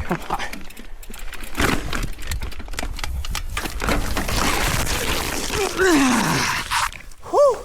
Come on. Whew.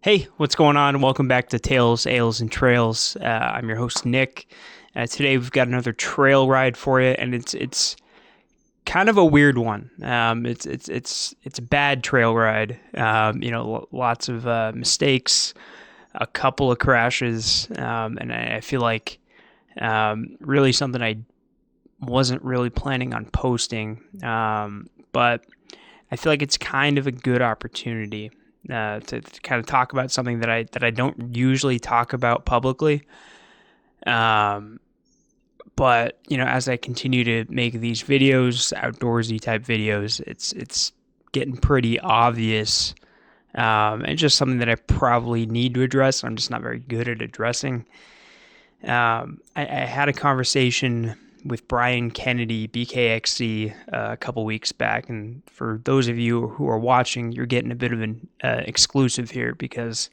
Hey, what's going on? Welcome back to Tales, Ales, and Trails. I'm your host, Nick. Today we've got another trail ride for you, and it's kind of a weird one. It's a bad trail ride. Lots of mistakes, a couple of crashes, and I feel like really something I wasn't really planning on posting, but I feel like it's kind of a good opportunity to kind of talk about something that I don't usually talk about publicly. But as I continue to make these videos, outdoorsy type videos, it's getting pretty obvious, and just something that I probably need to address. I'm just not very good at addressing. I had a conversation with Brian Kennedy, BKXC, a couple weeks back, and for those of you who are watching, you're getting a bit of an exclusive here because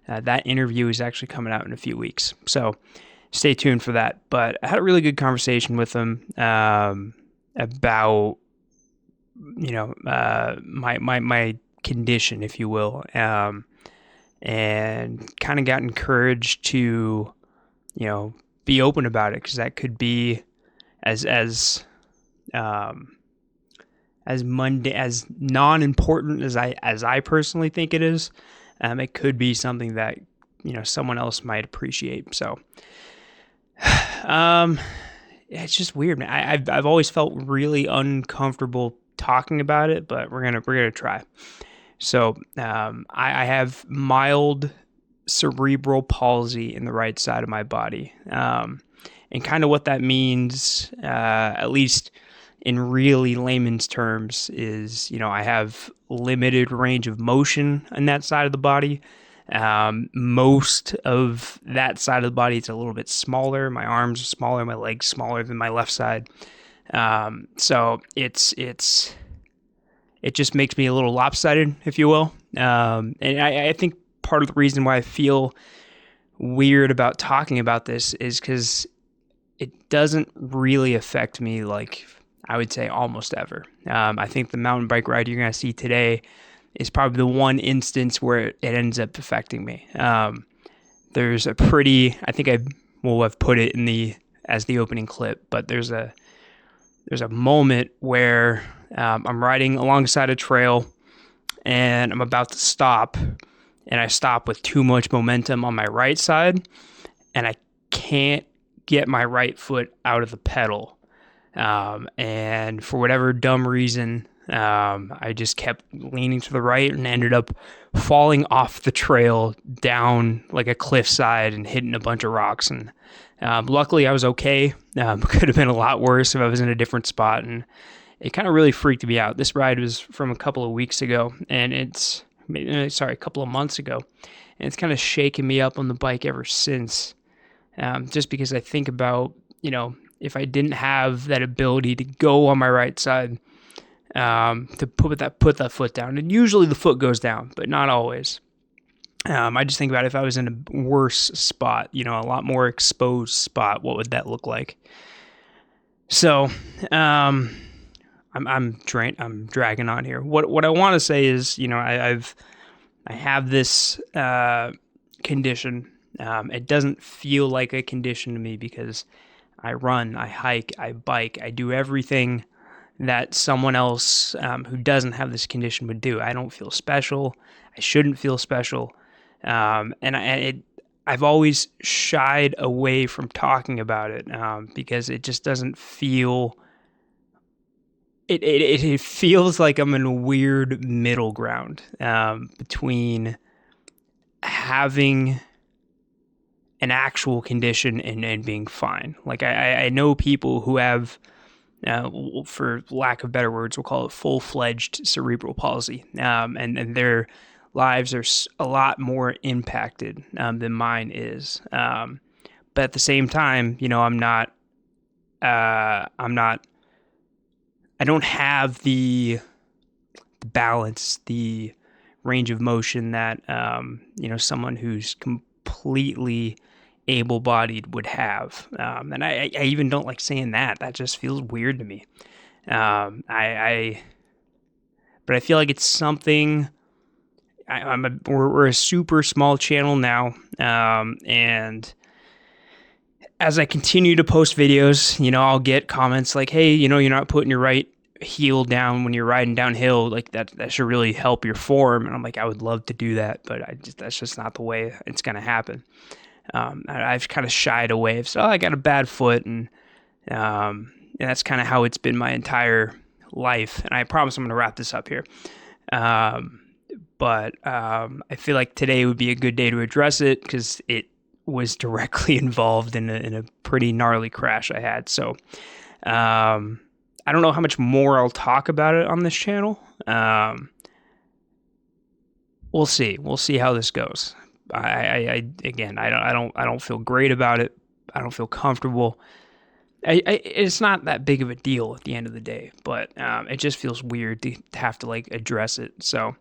that interview is actually coming out in a few weeks. So stay tuned for that. But I had a really good conversation with him about my condition, if you will, and kind of got encouraged to be open about it, because that could be as mundane, as non-important as I personally think it is. It could be something that someone else might appreciate. So it's just weird, man. I've always felt really uncomfortable talking about it, but we're gonna try. So I have mild cerebral palsy in the right side of my body. And kind of what that means, at least in really layman's terms, is, I have limited range of motion on that side of the body. Most of that side of the body is a little bit smaller. My arms are smaller, my legs smaller than my left side. So it just makes me a little lopsided, if you will. And I think part of the reason why I feel weird about talking about this is because it doesn't really affect me, like I would say almost ever. I think the mountain bike ride you're going to see today is probably the one instance where it ends up affecting me. There's a pretty, I think I will have put it as the opening clip, but there's a moment where I'm riding alongside a trail and I'm about to stop, and I stop with too much momentum on my right side, and I can't get my right foot out of the pedal. And for whatever dumb reason, I just kept leaning to the right and ended up falling off the trail down like a cliffside and hitting a bunch of rocks. And luckily I was okay. Could have been a lot worse if I was in a different spot. And it kind of really freaked me out. This ride was from a couple of weeks ago, and a couple of months ago. And it's kind of shaken me up on the bike ever since. Just because I think about, if I didn't have that ability to go on my right side, to put that foot down, and usually the foot goes down, but not always. I just think about if I was in a worse spot, a lot more exposed spot, what would that look like? So, I'm dragging on here. What I want to say is, I have this condition. It doesn't feel like a condition to me because I run, I hike, I bike, I do everything that someone else who doesn't have this condition would do. I don't feel special. I shouldn't feel special. And I've always shied away from talking about it because it just doesn't feel... It feels like I'm in a weird middle ground between having an actual condition and being fine. Like I know people who have, for lack of better words, we'll call it full-fledged cerebral palsy, and their lives are a lot more impacted than mine is. But at the same time, I don't have the balance, the range of motion that someone who's completely able-bodied would have. And I even don't like saying that. That just feels weird to me. But I feel like it's something. We're a super small channel now, and as I continue to post videos, I'll get comments like, "Hey, you're not putting your right heel down when you're riding downhill. Like that should really help your form." And I'm like, I would love to do that, but that's just not the way it's gonna happen. I've kind of shied away. So I got a bad foot, and that's kind of how it's been my entire life. And I promise I'm gonna wrap this up here. But I feel like today would be a good day to address it because it was directly involved in a pretty gnarly crash I had. So I don't know how much more I'll talk about it on this channel. We'll see. We'll see how this goes. I don't feel great about it. I don't feel comfortable. It's not that big of a deal at the end of the day, but it just feels weird to have to like address it. So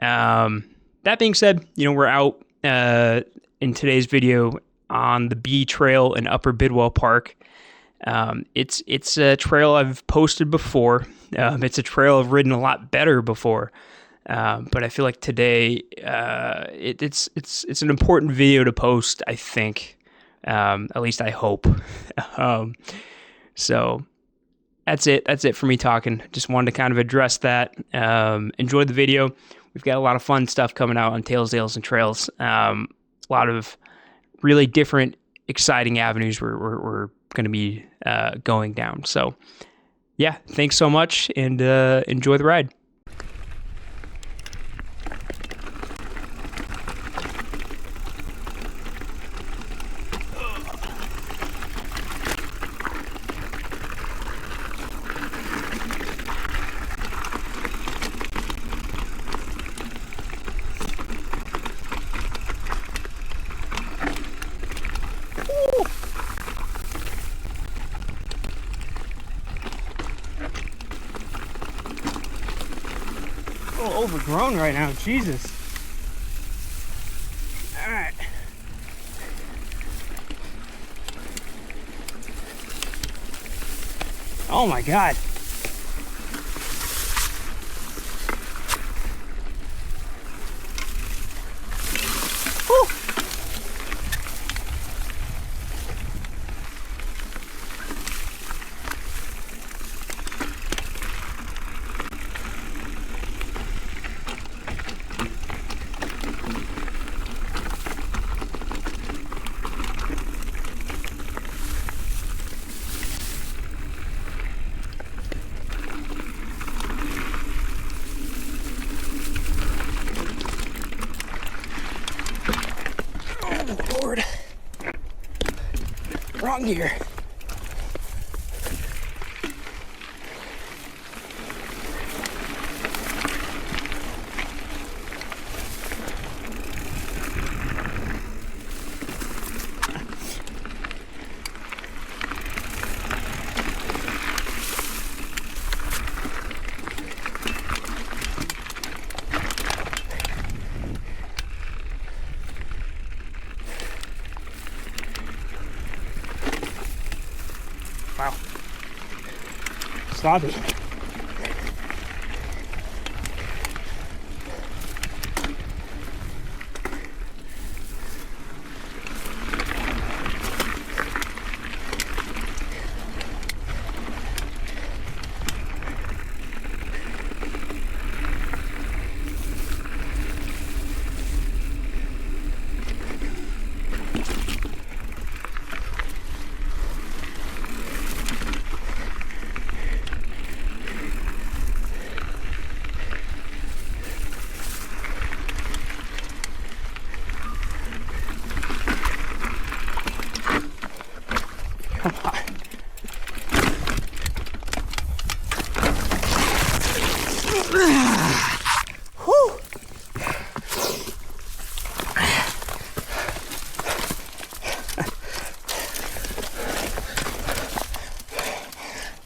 that being said, we're out in today's video on the B Trail in Upper Bidwell Park. It's a trail I've posted before. It's a trail I've ridden a lot better before. But I feel like today it's an important video to post, I think. At least I hope. So that's it. That's it for me talking. Just wanted to kind of address that. Enjoy the video. We've got a lot of fun stuff coming out on Tales, Ales, and Trails. A lot of really different, exciting avenues we're going to be going down. So yeah, thanks so much, and enjoy the ride. Overgrown right now, Jesus. All right. Oh my God. Whew. Lord. Wrong gear. Wow. Stop it. Come on. Whew.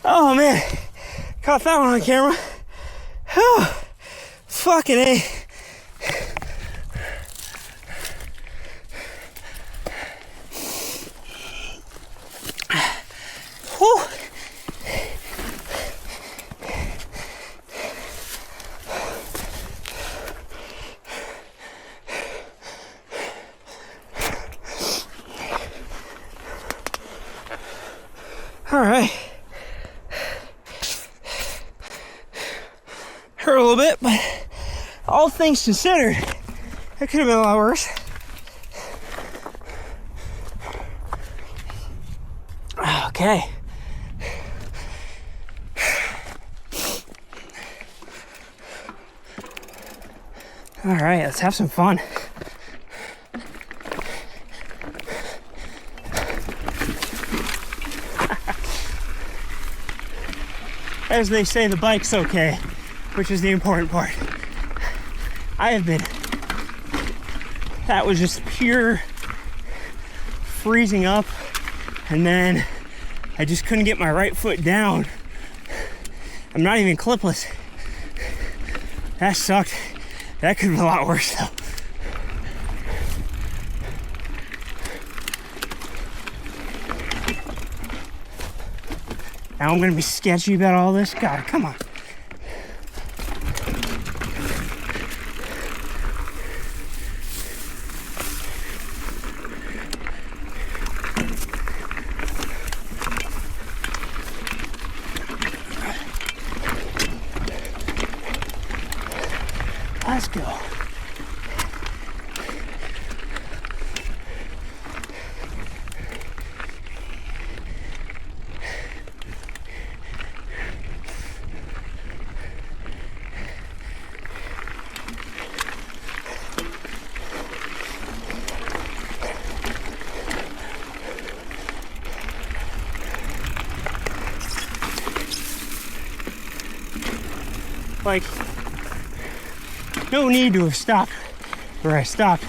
Oh man, caught that one on camera. Whew. Fucking A. All right. Hurt a little bit, but all things considered, that could have been a lot worse. Okay. All right, let's have some fun. As they say, the bike's okay, which is the important part. That was just pure freezing up, and then I just couldn't get my right foot down. I'm not even clipless. That sucked. That could have been a lot worse though. Now I'm gonna be sketchy about all this? God, come on. Let's go. Like, no need to have stopped where I stopped.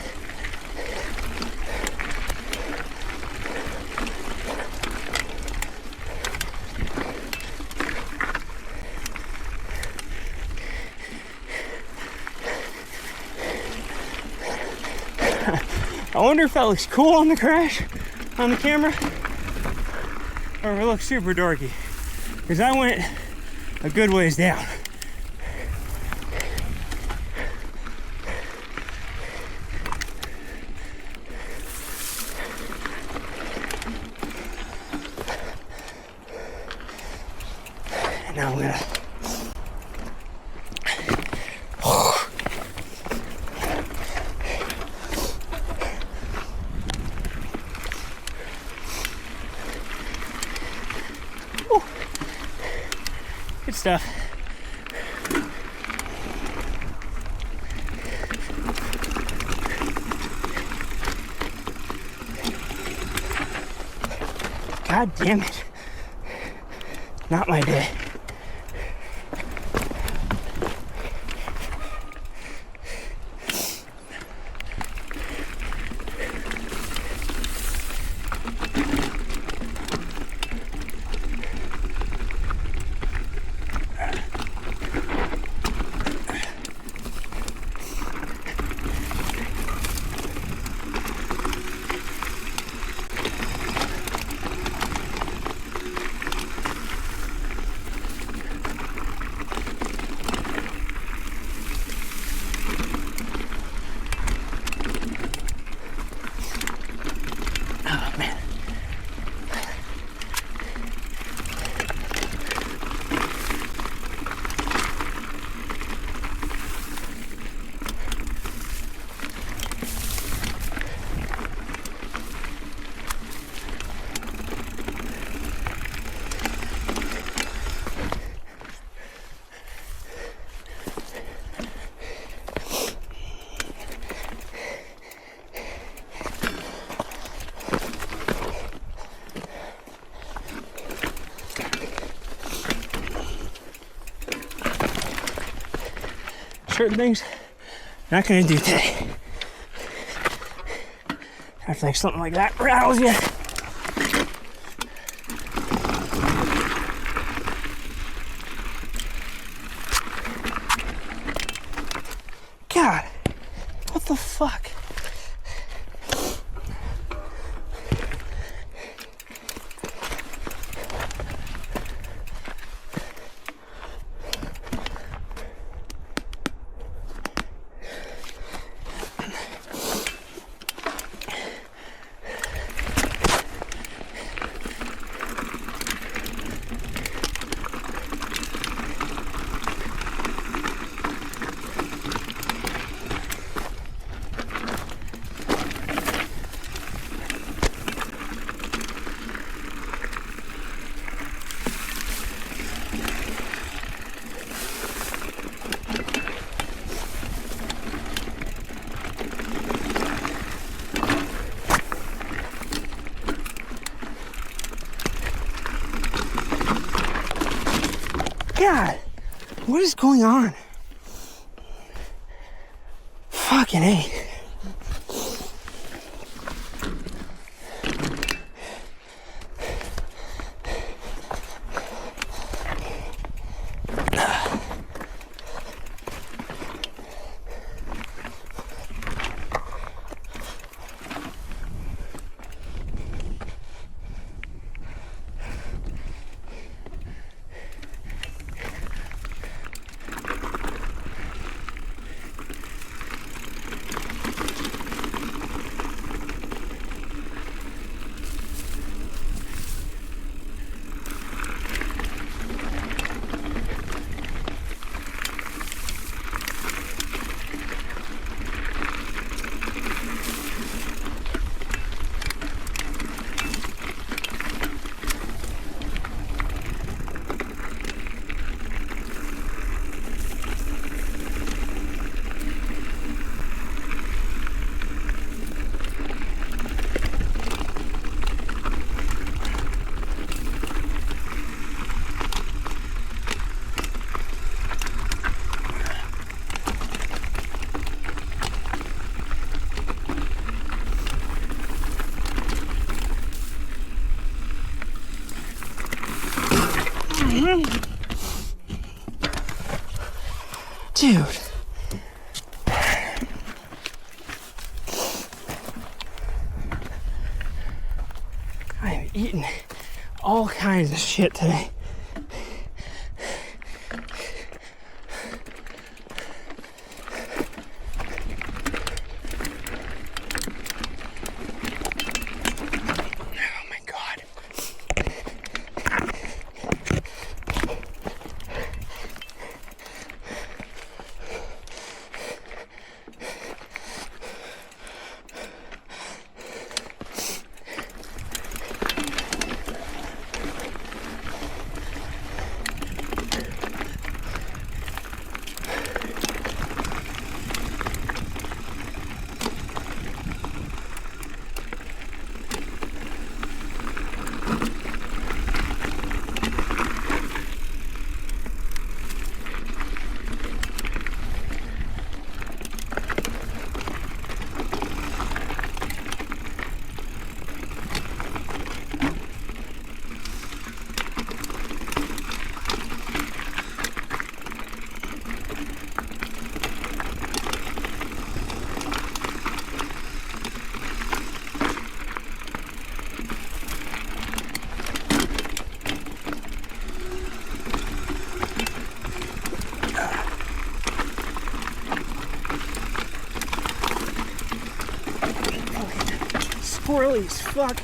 I wonder if that looks cool on the crash, on the camera, or if it looks super dorky. Because I went a good ways down. Now I'm gonna good stuff. God damn it. Not my day. Certain things not gonna do today. I think something like that rattles you. God, what the fuck? God, what is going on? Fucking A. Dude. I am eating all kinds of shit today. Squirrely as fuck.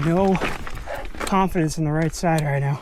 No confidence in the right side right now.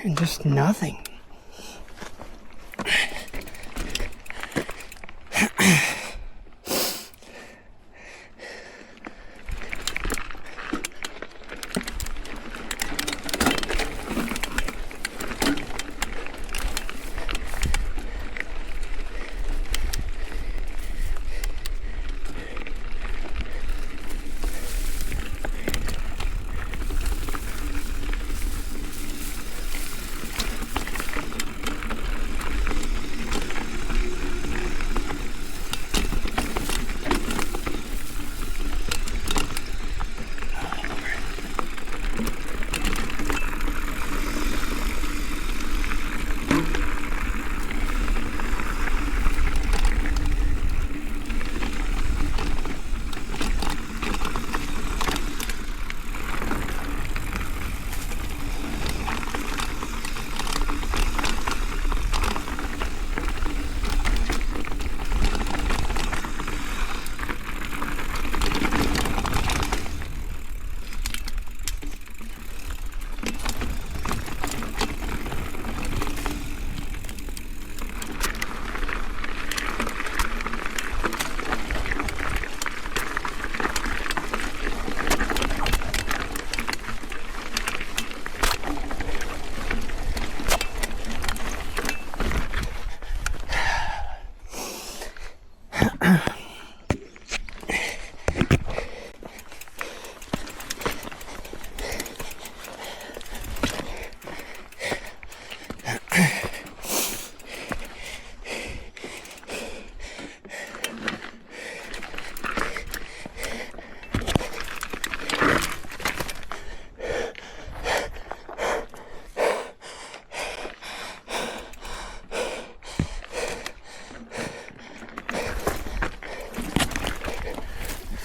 And just nothing.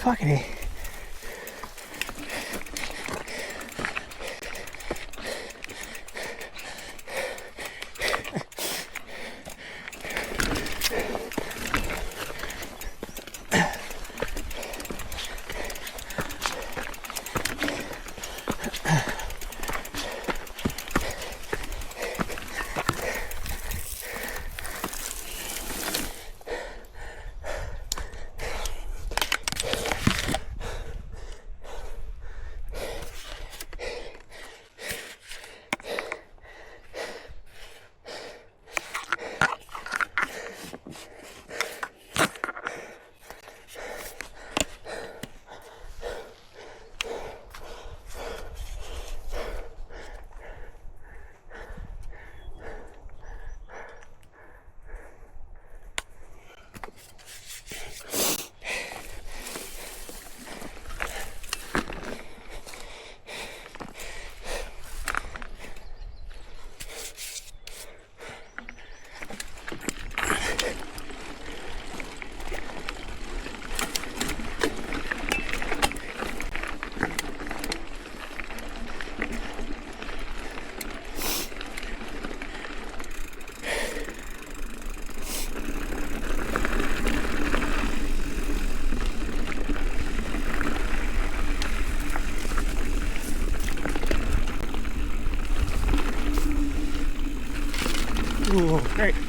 Fucking A. Ooh, great.